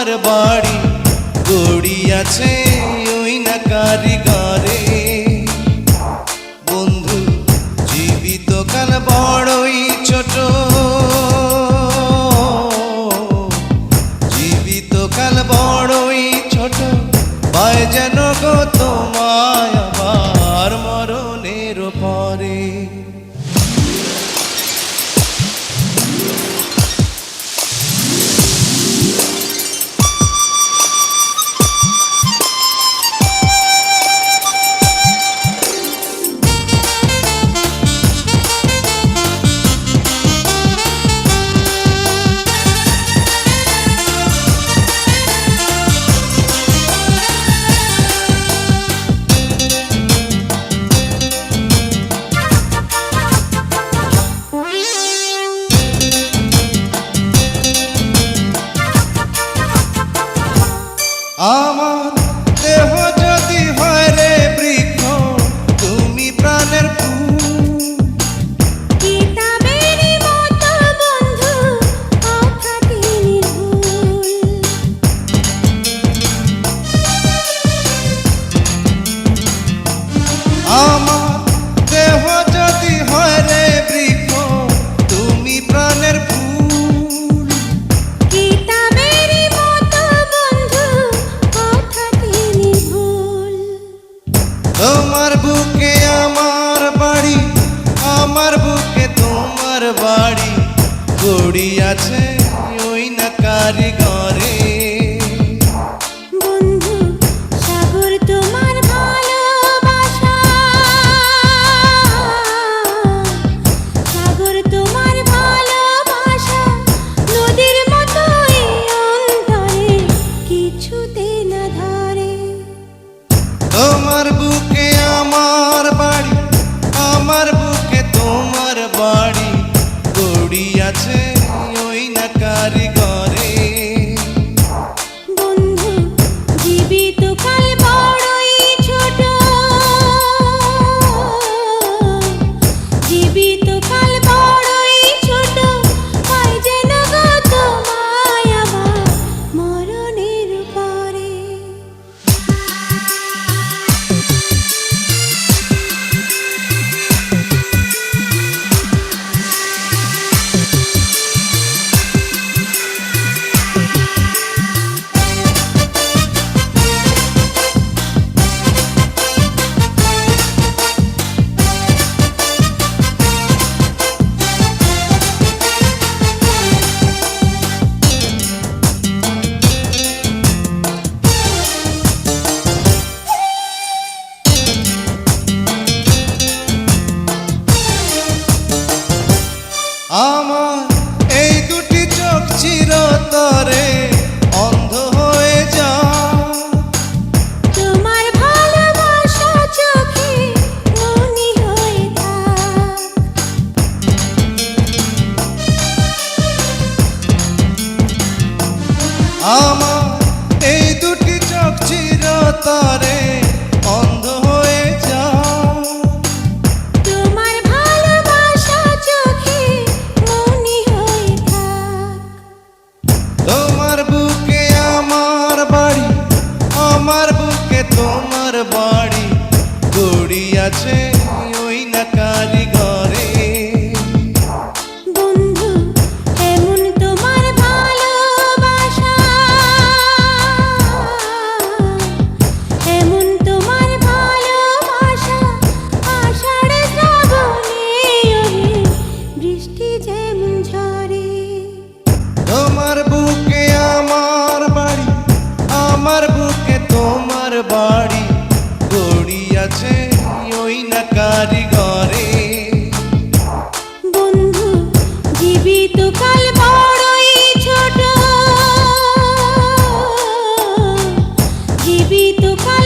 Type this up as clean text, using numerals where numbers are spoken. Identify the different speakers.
Speaker 1: তোমার বাড়ি গড়িয়াছে ওই না কারিগরে। বন্ধু জীবিত কাল বড়ই ছোট, জীবিত কাল বড়ই ছোট, পায় যেন গো তোমায় আবার মরণের পরে। আমার দেহ যদি হয় রে বৃক্ষ, তুমি প্রাণের ফুল।
Speaker 2: কিতাবেরই মতো বন্ধু কথাটি নির্ভুল।
Speaker 1: আমার দেহ যদি হয় রে বৃক্ষ, তুমি প্রাণের ফুল।
Speaker 2: কিতাবেরই মতো বন্ধু কথাটি নির্ভুল।
Speaker 1: তোমার বুকে আমার বাড়ি, আমার বুকে তোমার বাড়ি গড়িয়াছে ওই না কারিগরে।
Speaker 2: বন্ধু সাগর তোমার ভালোবাসা, সাগর তোমার ভালোবাসা নদীর মতো এই অন্তরে কিছুতে না ধরে।
Speaker 1: তোমার বুকে আমার বাড়ি, আমার বুকে তোমার বাড়ি গড়িয়াছে ওই না কারিগরে।
Speaker 2: বন্ধু জীবিত কাল বড়ই ছোট, জীবিত কাল বড়ই ছোট, পায় যেন গো তোমায় আবার মরণের পরে।
Speaker 1: আমার এই দুটি চোখ চিরতরে অন্ধ হয়ে যায়।
Speaker 2: তোমার ভালোবাসা চোখে মনি হয়ে থাক।
Speaker 1: আমার এই দুটি চোখ চিরতরে অন্ধ হয়ে যায়।
Speaker 2: তোমার ভালোবাসা চোখে মনি হয়ে থাক।
Speaker 1: তোমার বুকে আমার বাড়ি, আমার বুকে তোমার বাড়ি গড়িয়াছে ওই না কারিগরে।
Speaker 2: বন্ধু এমন তোমার ভালোবাসা, এমন তোমার ভালোবাসা, আষাঢ় শ্রাবণে ওরে বৃষ্টি যেমন ঝরে।
Speaker 1: তোমার বুকে আমার বাড়ি, আমার বুকে তোমার বাড়ি গড়িয়াছে ওই না কারিগরে।
Speaker 2: বন্ধু জীবিত কাল বড়ই ছোট, জীবিত কাল